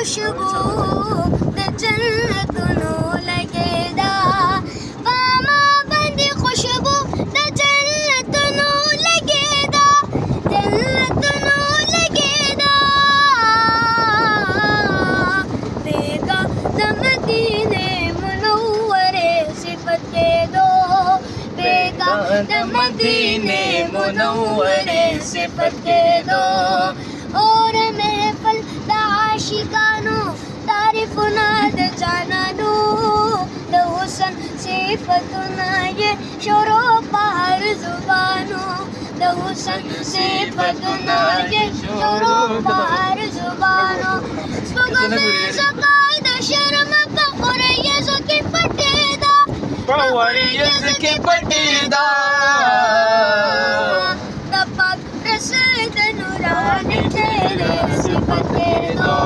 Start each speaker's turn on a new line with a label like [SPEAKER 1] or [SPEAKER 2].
[SPEAKER 1] خوشبو د جنت نو لګي دا پاما باندې خوشبو د جنت نو لګي دا جنت نو لګي دا بیگا د مدینه منوره صفت کې دو بیگا د مدینه منوره صفت کې دو اور محفل د عاشقانو تعریفونه د جانانو د حسن صفتونه یې شروع په هر زبانو د حسن صفتونه یې شروع په هر زبانو سپوږمۍ زکای د شرم په وریځو کې پټېده
[SPEAKER 2] په وریځو کې پټېده
[SPEAKER 1] د پاک رسول د نوراني چهرې صفت کې دو